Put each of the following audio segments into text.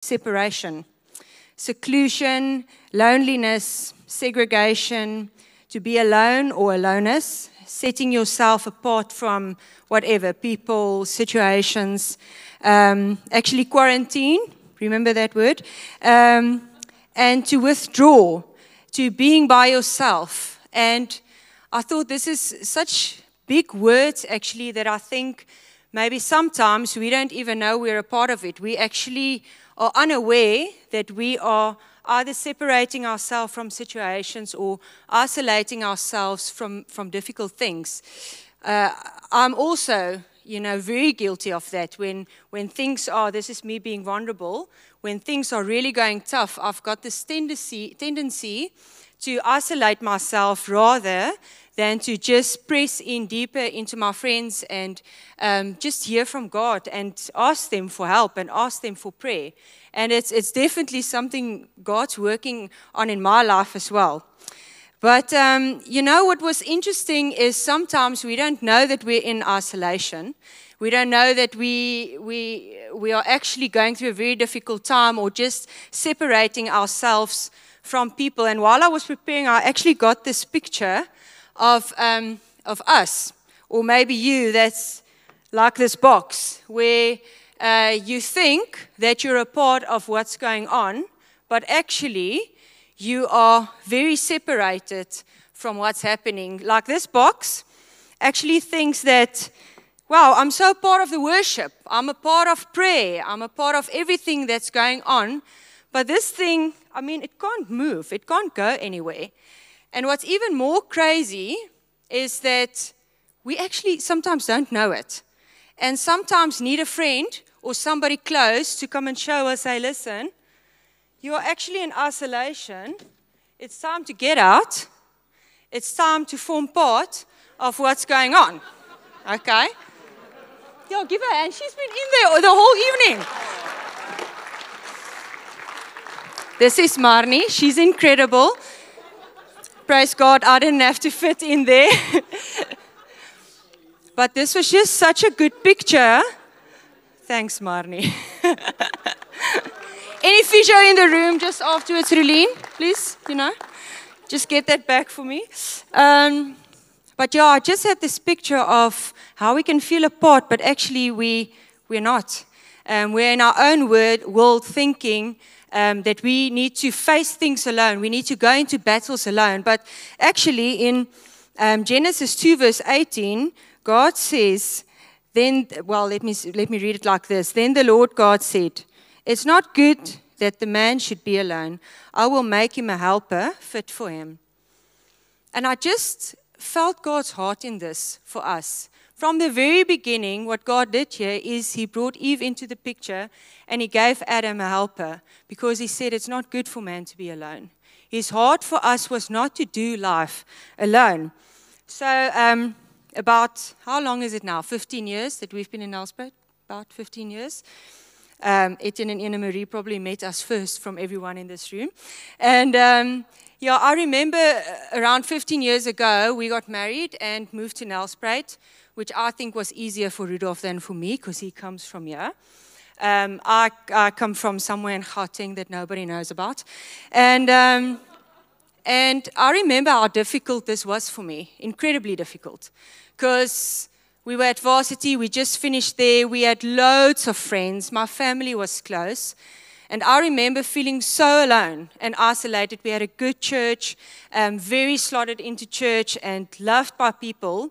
separation, seclusion, loneliness, segregation, to be alone or aloneness, setting yourself apart from whatever, people, situations, actually quarantine, remember that word, and to withdraw, to being by yourself. And I thought this is such big words actually that I think maybe sometimes we don't even know we're a part of it. We actually are unaware that we are either separating ourselves from situations or isolating ourselves from difficult things. I'm also, very guilty of that. When things are, this is me being vulnerable, when things are really going tough, I've got this tendency to isolate myself rather than to just press in deeper into my friends and just hear from God and ask them for help and ask them for prayer. And it's definitely something God's working on in my life as well. But, what was interesting is sometimes we don't know that we're in isolation. We don't know that we are actually going through a very difficult time or just separating ourselves from people. And while I was preparing, I actually got this picture of us, or maybe you, that's like this box, where you think that you're a part of what's going on, but actually you are very separated from what's happening. Like this box actually thinks that, wow, I'm so part of the worship, I'm a part of prayer, I'm a part of everything that's going on, but this thing, it can't move, it can't go anywhere. And what's even more crazy is that we actually sometimes don't know it. And sometimes need a friend or somebody close to come and show us, hey, listen, you are actually in isolation. It's time to get out. It's time to form part of what's going on. Okay? Yeah, give her a hand. She's been in there the whole evening. This is Marnie. She's incredible. Praise God, I didn't have to fit in there. But this was just such a good picture. Thanks, Marnie. Any physio in the room just afterwards, Rulene, please, just get that back for me. But yeah, I just had this picture of how we can feel apart, but actually we're not. We're in our own world thinking that we need to face things alone. We need to go into battles alone. But actually in Genesis 2 verse 18, God says, let me read it like this. Then the Lord God said, it's not good that the man should be alone. I will make him a helper fit for him. And I just felt God's heart in this for us. From the very beginning, what God did here is he brought Eve into the picture and he gave Adam a helper because he said it's not good for man to be alone. His heart for us was not to do life alone. So about, how long is it now? 15 years that we've been in Nelspruit? About 15 years. Etienne and Ina Marie probably met us first from everyone in this room. And I remember around 15 years ago, we got married and moved to Nelspruit, which I think was easier for Rudolf than for me because he comes from here. I come from somewhere in Gauteng that nobody knows about. And I remember how difficult this was for me, incredibly difficult. Because we were at varsity, we just finished there, we had loads of friends, my family was close. And I remember feeling so alone and isolated. We had a good church, very slotted into church and loved by people.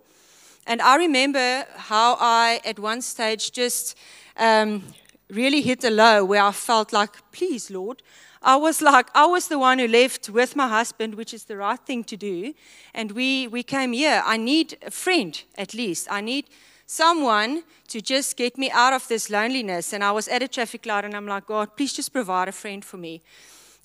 And I remember how I, at one stage, just really hit a low where I felt like, please, Lord. I was the one who left with my husband, which is the right thing to do. And we came here. I need a friend, at least. I need someone to just get me out of this loneliness. And I was at a traffic light, and I'm like, God, please just provide a friend for me.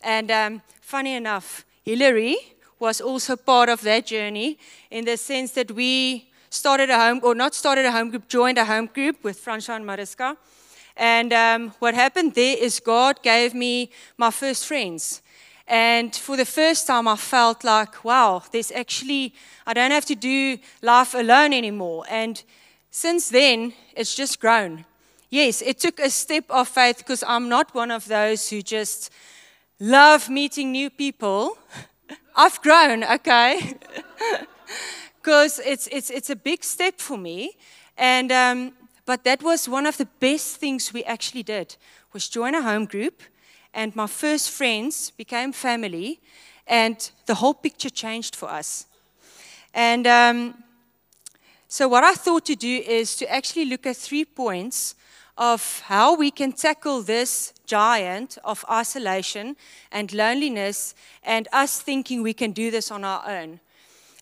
And funny enough, Hillary was also part of that journey in the sense that we joined a home group with Fransha and Mariska. And what happened there is God gave me my first friends. And for the first time, I felt like, wow, I don't have to do life alone anymore. And since then, it's just grown. yes, it took a step of faith because I'm not one of those who just love meeting new people. I've grown, okay? Because it's a big step for me. And but that was one of the best things we actually did, was join a home group, and my first friends became family, and the whole picture changed for us. And so what I thought to do is to actually look at 3 points of how we can tackle this giant of isolation and loneliness and us thinking we can do this on our own.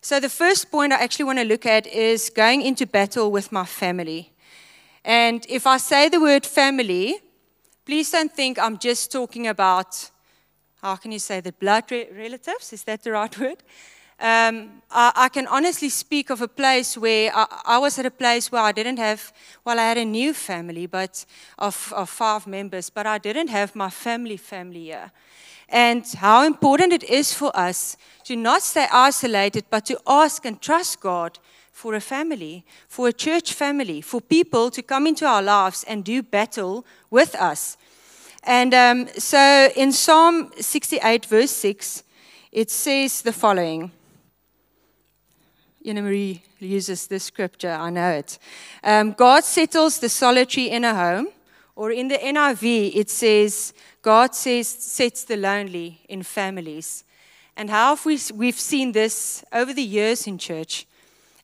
So the first point I actually want to look at is going into battle with my family. And if I say the word family, please don't think I'm just talking about, how can you say that, blood relatives? Is that the right word? I can honestly speak of a place where I was at a place where I didn't have, well, I had a new family but of 5 members, but I didn't have my family here. And how important it is for us to not stay isolated, but to ask and trust God for a family, for a church family, for people to come into our lives and do battle with us. And so in Psalm 68, verse 6, it says the following. Ina Marie uses this scripture, I know it. God settles the solitary in a home, or in the NIV, it says, God sets the lonely in families. And how we've seen this over the years in church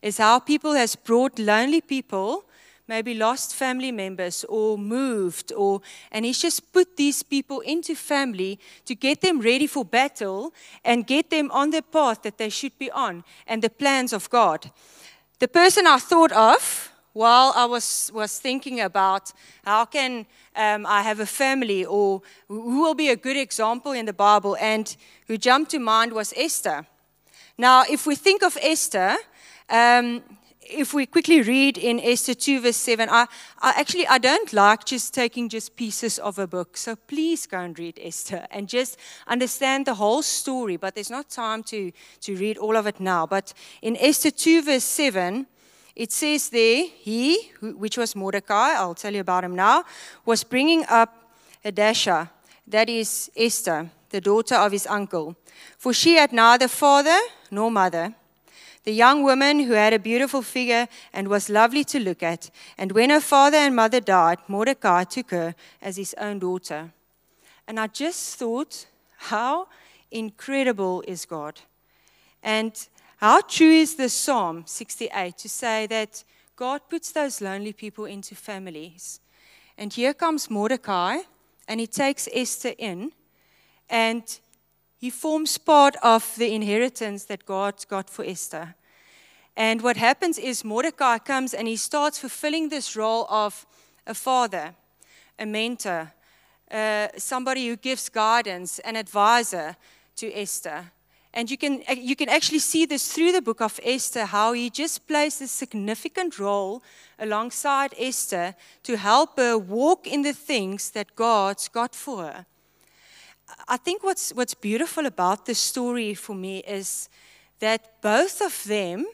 is how people has brought lonely people, maybe lost family members or moved, and he's just put these people into family to get them ready for battle and get them on the path that they should be on and the plans of God. The person I thought of while I was thinking about how can I have a family, or who will be a good example in the Bible, and who jumped to mind was Esther. Now, if we think of Esther, if we quickly read in Esther 2 verse 7, I don't like just taking just pieces of a book. So please go and read Esther and just understand the whole story. But there's not time to read all of it now. But in Esther 2 verse 7, it says there, which was Mordecai, I'll tell you about him now, was bringing up Hadassah, that is Esther, the daughter of his uncle. For she had neither father nor mother. The young woman who had a beautiful figure and was lovely to look at. And when her father and mother died, Mordecai took her as his own daughter. And I just thought, how incredible is God? And how true is this Psalm 68 to say that God puts those lonely people into families. And here comes Mordecai, and he takes Esther in, and he forms part of the inheritance that God's got for Esther. And what happens is Mordecai comes and he starts fulfilling this role of a father, a mentor, somebody who gives guidance, an advisor to Esther. And you can actually see this through the book of Esther, how he just plays a significant role alongside Esther to help her walk in the things that God's got for her. I think what's beautiful about this story for me is that both of them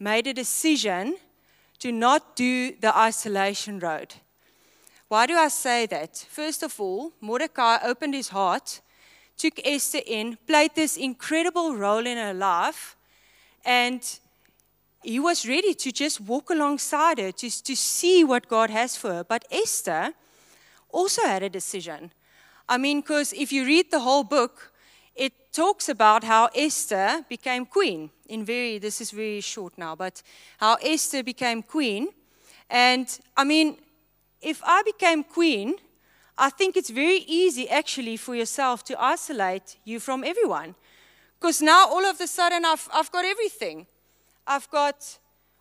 made a decision to not do the isolation road. Why do I say that? First of all, Mordecai opened his heart, took Esther in, played this incredible role in her life, and he was ready to just walk alongside her, to see what God has for her. But Esther also had a decision. I mean, because if you read the whole book, it talks about how Esther became queen. This is very short now, but how Esther became queen. And I mean, if I became queen, I think it's very easy actually for yourself to isolate you from everyone. Because now all of a sudden I've got everything. I've got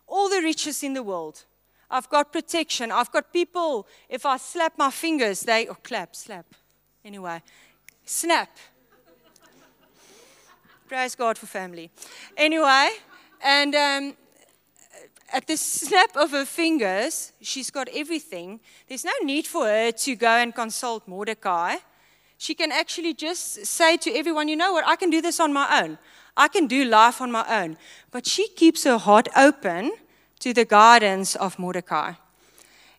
all the riches in the world. I've got protection. I've got people, if I slap my fingers, slap. Anyway, snap. Praise God for family. Anyway, and at the snap of her fingers, she's got everything. There's no need for her to go and consult Mordecai. She can actually just say to everyone, you know what, I can do this on my own. I can do life on my own. But she keeps her heart open to the guidance of Mordecai.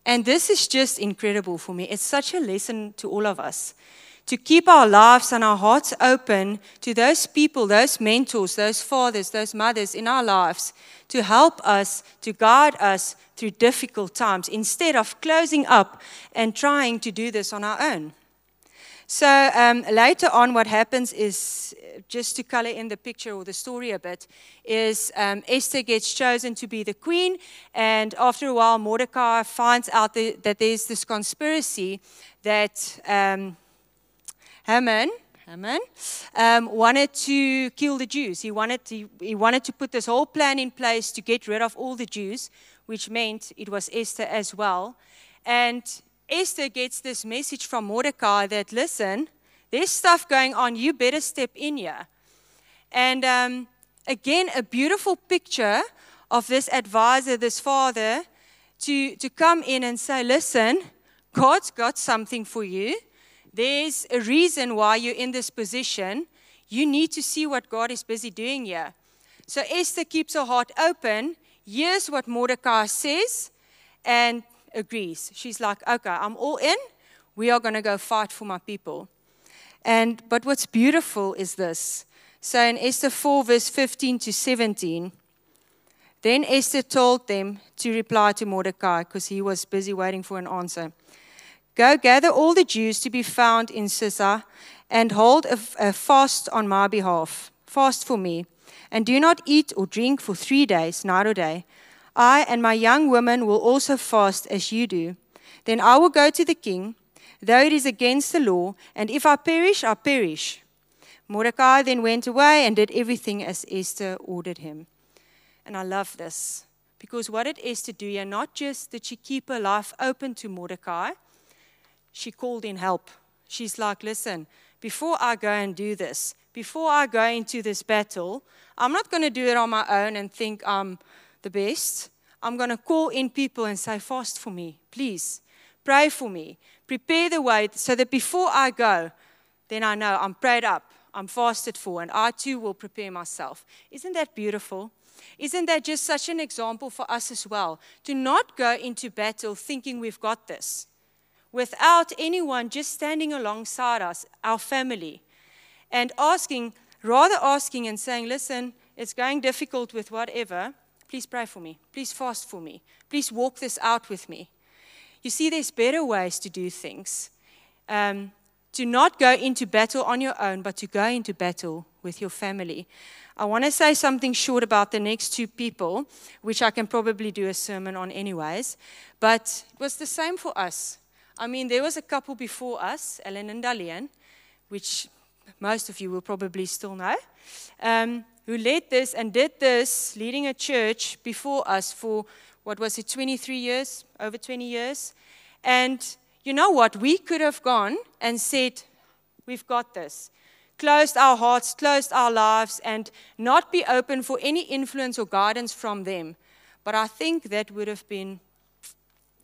And this is just incredible for me. It's such a lesson to all of us. To keep our lives and our hearts open to those people, those mentors, those fathers, those mothers in our lives to help us, to guide us through difficult times instead of closing up and trying to do this on our own. So later on, what happens is, just to color in the picture or the story a bit, is Esther gets chosen to be the queen, and after a while, Mordecai finds out that there's this conspiracy that Haman wanted to kill the Jews. He wanted to put this whole plan in place to get rid of all the Jews, which meant it was Esther as well. And Esther gets this message from Mordecai that, listen, there's stuff going on, you better step in here. And again, a beautiful picture of this advisor, this father, to come in and say, listen, God's got something for you. There's a reason why you're in this position. You need to see what God is busy doing here. So Esther keeps her heart open, hears what Mordecai says, and agrees. She's like, okay, I'm all in. We are going to go fight for my people. But what's beautiful is this. So in Esther 4, verse 15 to 17, then Esther told them to reply to Mordecai, because he was busy waiting for an answer. Go gather all the Jews to be found in Susa and hold a fast on my behalf. Fast for me. And do not eat or drink for 3 days, night or day. I and my young women will also fast as you do. Then I will go to the king, though it is against the law, and if I perish, I perish. Mordecai then went away and did everything as Esther ordered him. And I love this, because what did Esther do here? Not just did she keep her life open to Mordecai, she called in help. She's like, listen, before I go and do this, before I go into this battle, I'm not going to do it on my own and think I'm the best. I'm going to call in people and say, fast for me, please. Pray for me. Prepare the way so that before I go, then I know I'm prayed up, I'm fasted for, and I too will prepare myself. Isn't that beautiful? Isn't that just such an example for us as well? To not go into battle thinking we've got this, without anyone just standing alongside us, our family, and rather asking and saying, listen, it's going difficult with whatever. Please pray for me. Please fast for me. Please walk this out with me. You see, there's better ways to do things. To not go into battle on your own, but to go into battle with your family. I want to say something short about the next two people, which I can probably do a sermon on anyways. But it was the same for us. I mean, there was a couple before us, Ellen and Dalian, which most of you will probably still know, who led this and did this, leading a church before us for, 23 years, over 20 years. And you know what? We could have gone and said, we've got this. Closed our hearts, closed our lives, and not be open for any influence or guidance from them. But I think that would have been,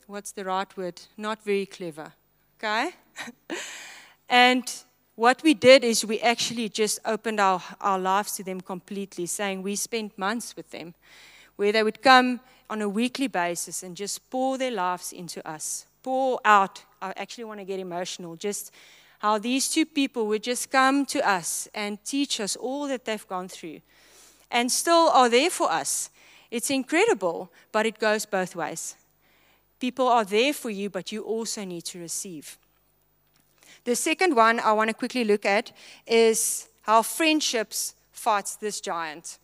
what's the right word? Not very clever. Okay? And what we did is we actually just opened our lives to them completely, saying we spent months with them, where they would come on a weekly basis and just pour their lives into us. Pour out. I actually want to get emotional. Just how these two people would just come to us and teach us all that they've gone through and still are there for us. It's incredible, but it goes both ways. People are there for you, but you also need to receive. The second one I want to quickly look at is how friendships fights this giant.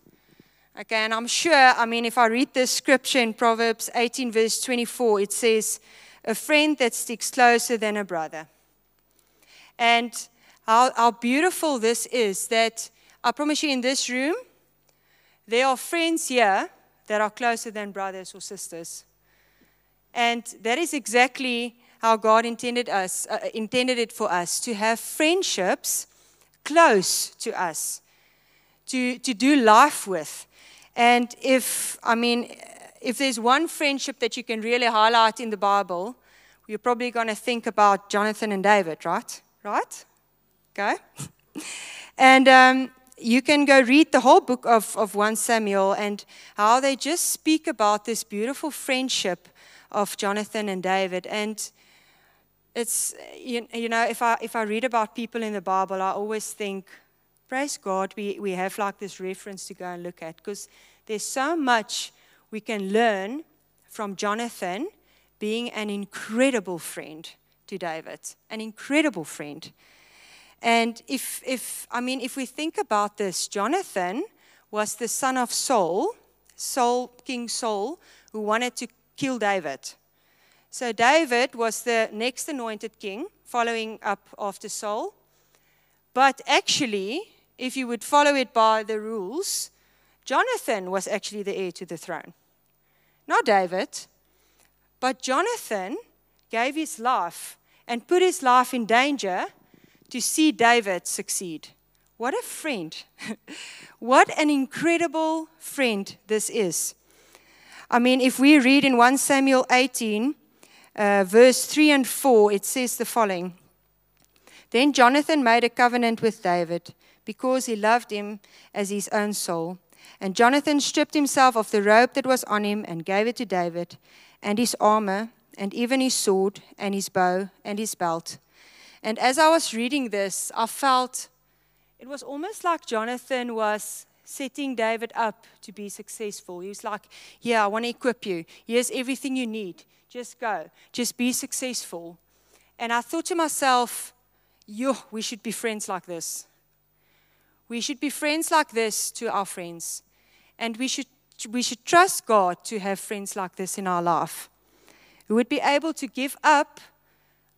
Okay, and I'm sure, if I read this scripture in Proverbs 18, verse 24, it says, a friend that sticks closer than a brother. And how beautiful this is, that I promise you in this room, there are friends here that are closer than brothers or sisters. And that is exactly how God intended it for us, to have friendships close to us, to do life with. And if there's one friendship that you can really highlight in the Bible, you're probably going to think about Jonathan and David, right? Right? Okay. And you can go read the whole book of 1 Samuel and how they just speak about this beautiful friendship of Jonathan and David. And it's, you know, if I read about people in the Bible, I always think, praise God, we have like this reference to go and look at, because there's so much we can learn from Jonathan being an incredible friend to David, an incredible friend. And if we think about this, Jonathan was the son of Saul, King Saul, who wanted to kill David. So David was the next anointed king, following up after Saul. But actually, if you would follow it by the rules, Jonathan was actually the heir to the throne. Not David, but Jonathan gave his life and put his life in danger to see David succeed. What a friend. What an incredible friend this is. I mean, if we read in 1 Samuel 18, verse 3 and 4, it says the following. Then Jonathan made a covenant with David because he loved him as his own soul. And Jonathan stripped himself of the robe that was on him and gave it to David, and his armor, and even his sword, and his bow, and his belt. And as I was reading this, I felt it was almost like Jonathan was setting David up to be successful. He was like, yeah, I want to equip you. Here's everything you need. Just go. Just be successful. And I thought to myself, we should be friends like this. We should be friends like this to our friends. And we should trust God to have friends like this in our life, who would be able to give up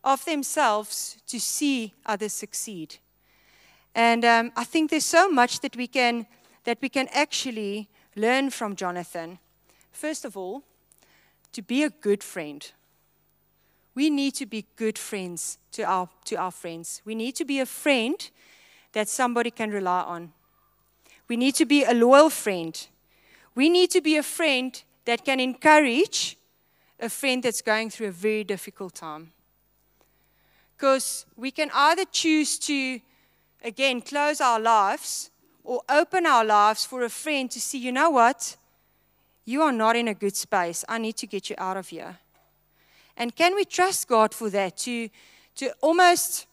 of themselves to see others succeed. And I think there's so much that we can actually learn from Jonathan. First of all, to be a good friend. We need to be good friends to our friends. We need to be a friend that somebody can rely on. We need to be a loyal friend. We need to be a friend that can encourage a friend that's going through a very difficult time. Because we can either choose to, again, close our lives or open our lives for a friend to see, you know what? You are not in a good space. I need to get you out of here. And can we trust God for that? To almost,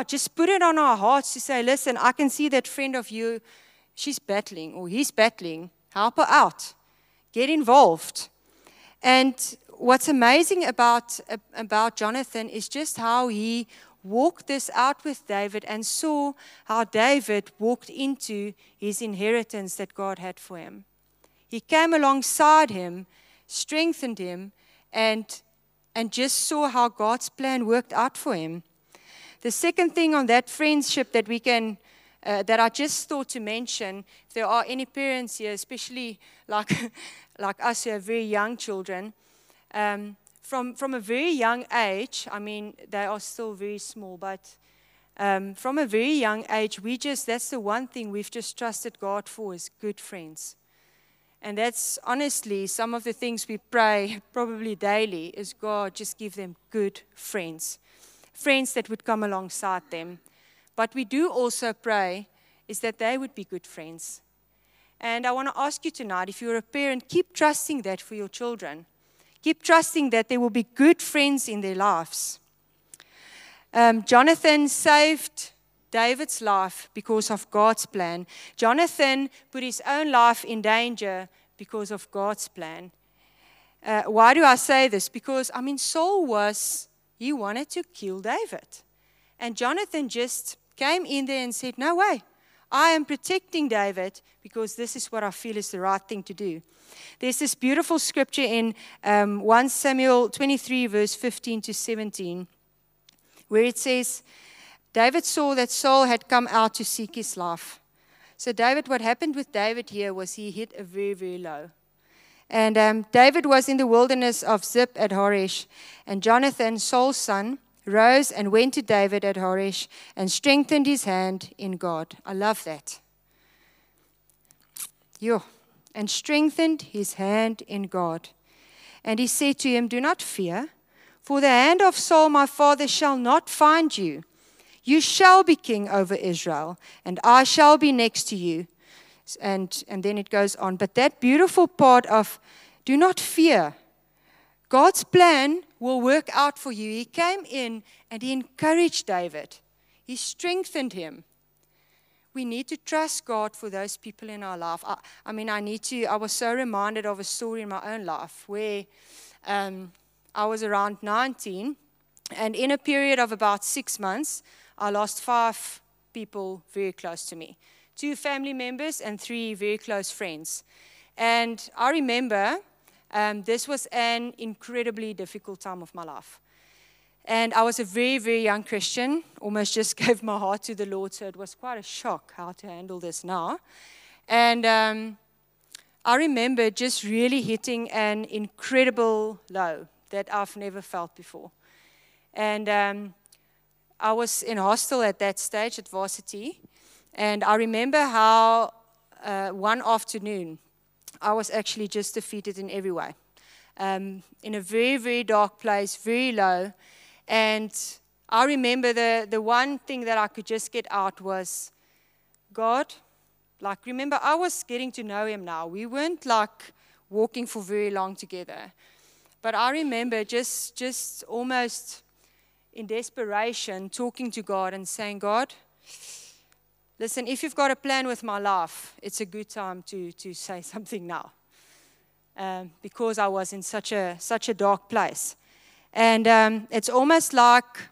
just put it on our hearts to say, listen, I can see that friend of you, she's battling or he's battling. Help her out. Get involved. And what's amazing about Jonathan is just how he walked this out with David and saw how David walked into his inheritance that God had for him. He came alongside him, strengthened him, and just saw how God's plan worked out for him. The second thing on that friendship that we can, that I just thought to mention, if there are any parents here, especially like us who have very young children, from a very young age, I mean, they are still very small, but from a very young age, that's the one thing we've just trusted God for is good friends. And that's honestly some of the things we pray probably daily is God, just give them good friends. Friends that would come alongside them. But we do also pray is that they would be good friends. And I want to ask you tonight, if you're a parent, keep trusting that for your children. Keep trusting that there will be good friends in their lives. Jonathan saved David's life because of God's plan. Jonathan put his own life in danger because of God's plan. Why do I say this? Because, Saul he wanted to kill David. And Jonathan just came in there and said, no way, I am protecting David because this is what I feel is the right thing to do. There's this beautiful scripture in 1 Samuel 23, verse 15 to 17, where it says, David saw that Saul had come out to seek his life. So what happened with David here was he hit a very, very low. And David was in the wilderness of Ziph at Horesh. And Jonathan, Saul's son, rose and went to David at Horesh and strengthened his hand in God. I love that. And strengthened his hand in God. And he said to him, do not fear, for the hand of Saul my father shall not find you. You shall be king over Israel, and I shall be next to you. And then it goes on. But that beautiful part of do not fear, God's plan will work out for you. He came in and he encouraged David. He strengthened him. We need to trust God for those people in our life. I was so reminded of a story in my own life where I was around 19, and in a period of about 6 months, I lost 5 people very close to me. 2 family members and 3 very close friends. And I remember this was an incredibly difficult time of my life. And I was a very, very young Christian, almost just gave my heart to the Lord, so it was quite a shock how to handle this now. And I remember just really hitting an incredible low that I've never felt before. And I was in hostel at that stage at varsity, and I remember how one afternoon I was actually just defeated in every way. In a very, very dark place, very low. And I remember the one thing that I could just get out was, God, remember, I was getting to know him now. We weren't walking for very long together. But I remember just almost in desperation talking to God and saying, God, listen, if you've got a plan with my life, it's a good time to say something now. Because I was in such a dark place. And it's almost like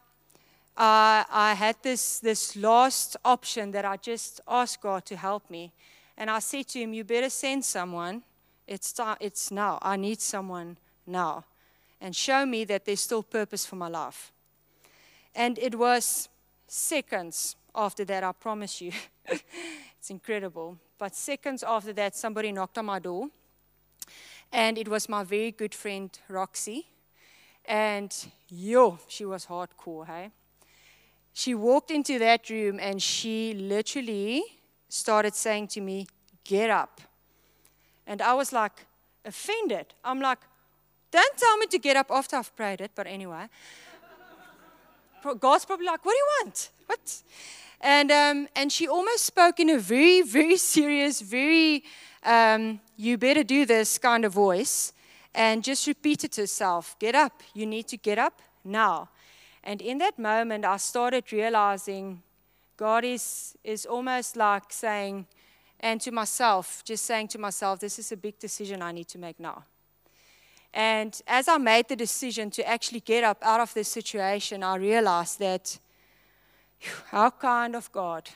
I had this last option that I just asked God to help me. And I said to him, you better send someone. It's now. I need someone now. And show me that there's still purpose for my life. And it was seconds after that, I promise you. It's incredible. But seconds after that, somebody knocked on my door. And it was my very good friend, Roxy. And she was hardcore, hey? She walked into that room and she literally started saying to me, get up. And I was offended. I'm like, don't tell me to get up after I've prayed it, but anyway. God's probably like, what do you want? What? And she almost spoke in a very, very serious, very, you better do this kind of voice. And just repeated to herself, get up. You need to get up now. And in that moment, I started realizing God is almost like saying, and to myself, just saying to myself, this is a big decision I need to make now. And as I made the decision to actually get up out of this situation, I realized that, how kind of God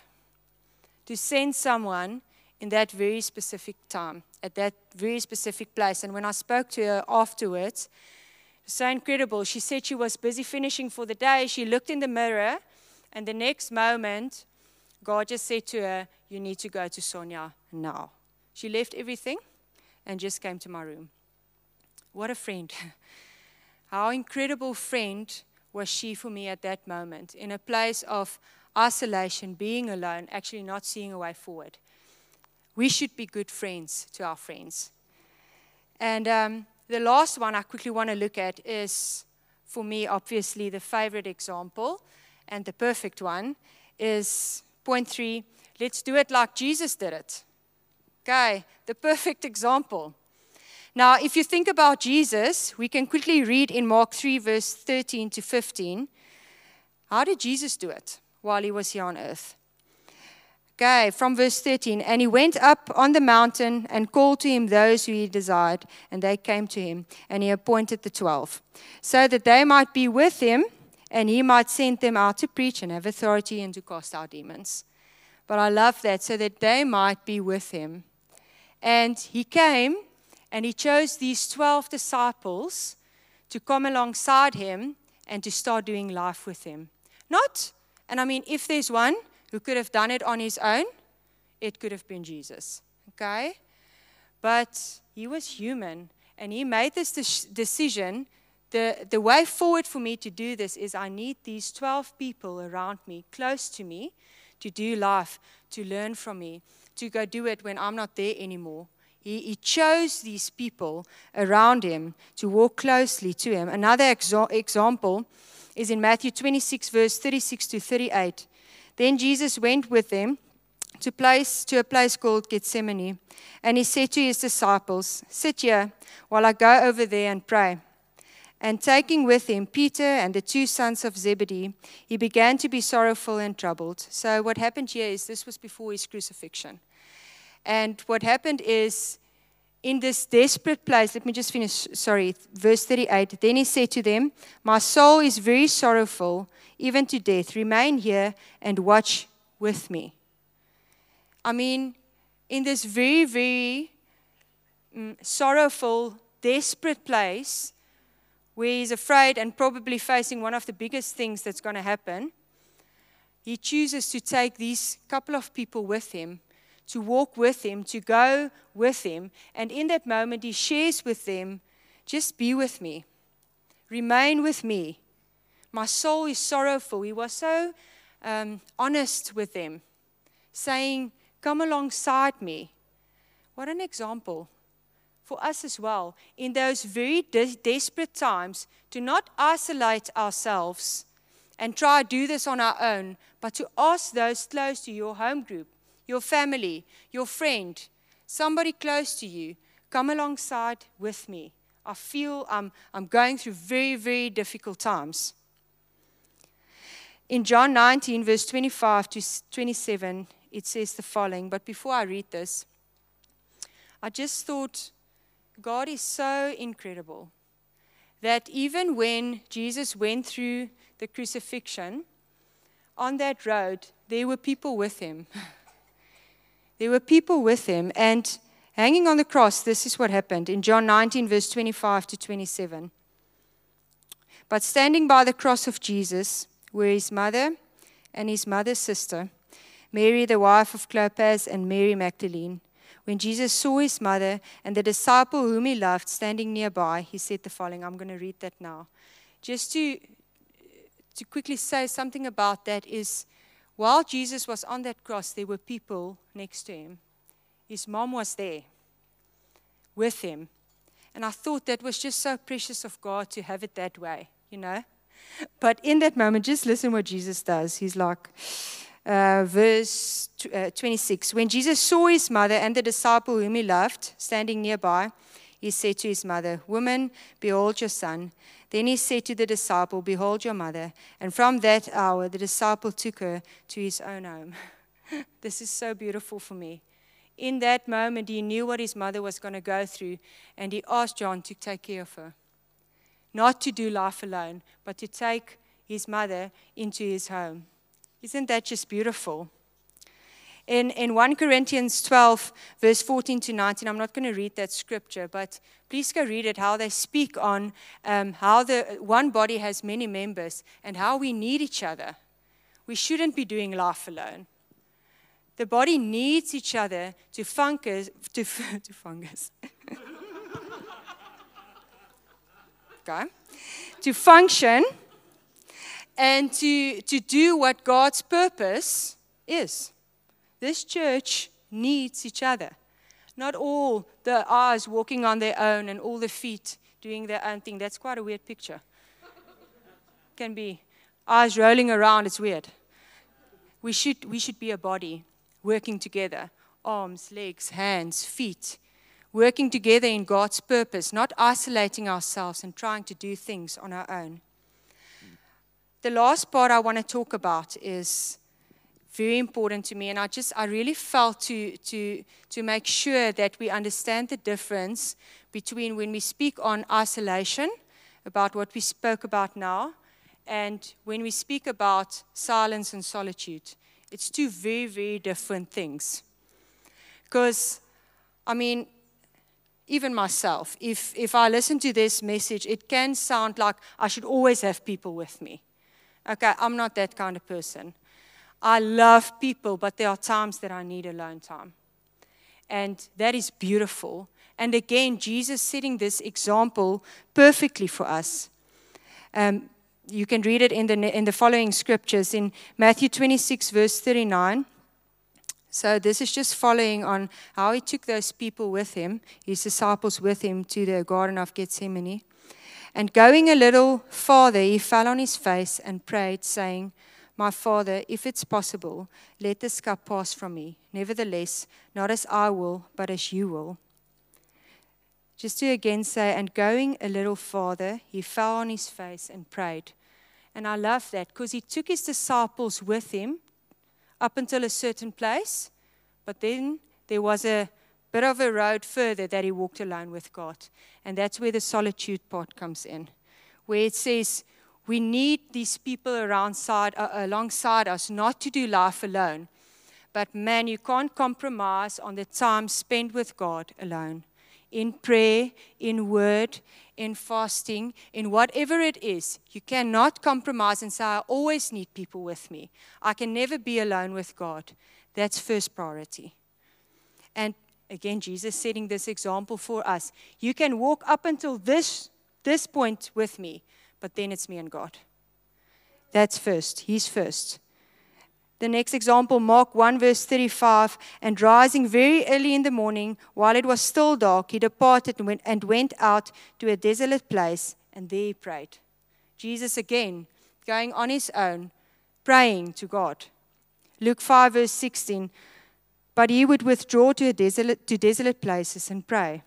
to send someone in that very specific time, at that very specific place. And when I spoke to her afterwards, it was so incredible. She said she was busy finishing for the day. She looked in the mirror, and the next moment, God just said to her, you need to go to Sonia now. She left everything and just came to my room. What a friend. How incredible friend was she for me at that moment, in a place of isolation, being alone, actually not seeing a way forward. We should be good friends to our friends. And the last one I quickly want to look at is, for me, obviously, the favorite example, and the perfect one, is point 3, let's do it like Jesus did it. Okay, the perfect example. Now, if you think about Jesus, we can quickly read in Mark 3, verse 13 to 15. How did Jesus do it while he was here on earth? Okay, from verse 13, and he went up on the mountain and called to him those who he desired, and they came to him, and he appointed the 12, so that they might be with him, and he might send them out to preach and have authority and to cast out demons. But I love that, so that they might be with him. And he came, and he chose these 12 disciples to come alongside him and to start doing life with him. If there's one who could have done it on his own, it could have been Jesus, okay? But he was human, and he made this decision. The way forward for me to do this is I need these 12 people around me, close to me, to do life, to learn from me, to go do it when I'm not there anymore. He chose these people around him to walk closely to him. Another example is in Matthew 26, verse 36 to 38. Then Jesus went with them to a place called Gethsemane, and he said to his disciples, sit here while I go over there and pray. And taking with him Peter and the two sons of Zebedee, he began to be sorrowful and troubled. So what happened here is this was before his crucifixion. And what happened is, in this desperate place, let me just finish, verse 38. Then he said to them, my soul is very sorrowful, even to death. Remain here and watch with me. I mean, in this very, very sorrowful, desperate place, where he's afraid and probably facing one of the biggest things that's going to happen, he chooses to take these couple of people with him, to walk with him, to go with him. And in that moment, he shares with them, just be with me. Remain with me. My soul is sorrowful. He was so honest with them, saying, come alongside me. What an example for us as well, in those very desperate times, to not isolate ourselves and try to do this on our own, but to ask those close to your home group, your family, your friend, somebody close to you, come alongside with me. I feel I'm going through very, very difficult times. In John 19, verse 25 to 27, it says the following. But before I read this, I just thought, God is so incredible that even when Jesus went through the crucifixion, on that road, there were people with him. There were people with him, and hanging on the cross, this is what happened in John 19, verse 25 to 27. But standing by the cross of Jesus were his mother and his mother's sister, Mary, the wife of Clopas, and Mary Magdalene. When Jesus saw his mother and the disciple whom he loved standing nearby, he said the following. I'm going to read that now. Just to quickly say something about that is, while Jesus was on that cross, there were people next to him. His mom was there with him. And I thought that was just so precious of God to have it that way, you know. But in that moment, just listen what Jesus does. He's like, verse 26. When Jesus saw his mother and the disciple whom he loved standing nearby, he said to his mother, woman, behold your son. Then he said to the disciple, behold your mother. And from that hour, the disciple took her to his own home. This is so beautiful for me. In that moment, he knew what his mother was going to go through, and he asked John to take care of her. Not to do life alone, but to take his mother into his home. Isn't that just beautiful? In 1 Corinthians 12, verse 14 to 19, I'm not going to read that scripture, but please go read it, how they speak on how the one body has many members and how we need each other. We shouldn't be doing life alone. The body needs each other to fungus. Okay. To function and to do what God's purpose is. This church needs each other. Not all the eyes walking on their own and all the feet doing their own thing. That's quite a weird picture. Can be eyes rolling around, it's weird. We should be a body working together. Arms, legs, hands, feet. Working together in God's purpose, not isolating ourselves and trying to do things on our own. The last part I want to talk about is very important to me, and I really felt to make sure that we understand the difference between when we speak on isolation, about what we spoke about now, and when we speak about silence and solitude. It's two very, very different things. Because, I mean, even myself, if I listen to this message, it can sound like I should always have people with me. Okay, I'm not that kind of person. I love people, but there are times that I need alone time. And that is beautiful. And again, Jesus setting this example perfectly for us. You can read it in the following scriptures in Matthew 26, verse 39. So this is just following on how he took those people with him, his disciples with him, to the Garden of Gethsemane. And going a little farther, he fell on his face and prayed, saying, my Father, if it's possible, let this cup pass from me. Nevertheless, not as I will, but as you will. Just to again say, and going a little farther, he fell on his face and prayed. And I love that because he took his disciples with him up until a certain place, but then there was a bit of a road further that he walked alone with God. And that's where the solitude part comes in, where it says we need these people alongside us, not to do life alone. But man, you can't compromise on the time spent with God alone. In prayer, in word, in fasting, in whatever it is, you cannot compromise and say, I always need people with me. I can never be alone with God. That's first priority. And again, Jesus setting this example for us. You can walk up until this point with me, but then it's me and God. That's first. He's first. The next example, Mark 1 verse 35, and rising very early in the morning, while it was still dark, he departed and went out to a desolate place, and there he prayed. Jesus again, going on his own, praying to God. Luke 5 verse 16, but he would withdraw to desolate places and pray.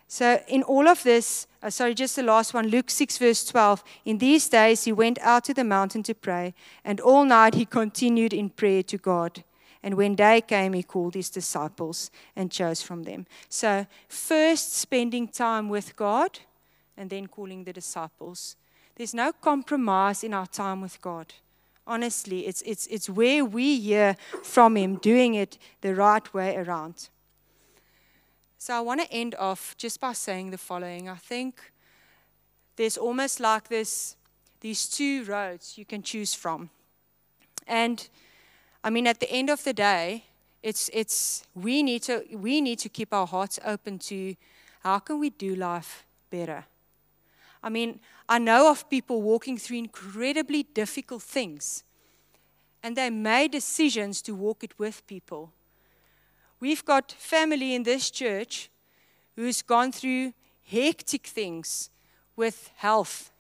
So in all of this, just the last one, Luke 6 verse 12, in these days he went out to the mountain to pray, and all night he continued in prayer to God. And when day came, he called his disciples and chose from them. So first spending time with God, and then calling the disciples. There's no compromise in our time with God. Honestly, it's where we hear from him, doing it the right way around. So I want to end off just by saying the following. I think there's almost like these two roads you can choose from. And I mean, at the end of the day, we need to keep our hearts open to how can we do life better. I mean, I know of people walking through incredibly difficult things, and they made decisions to walk it with people. We've got family in this church who's gone through hectic things with health,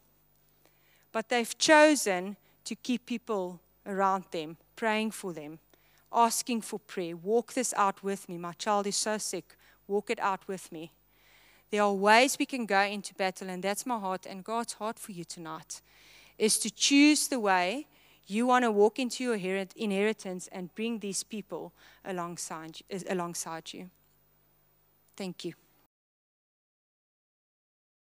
but they've chosen to keep people around them, praying for them, asking for prayer. Walk this out with me. My child is so sick. Walk it out with me. There are ways we can go into battle, and that's my heart and God's heart for you tonight, is to choose the way you want to walk into your inheritance and bring these people alongside you. Thank you.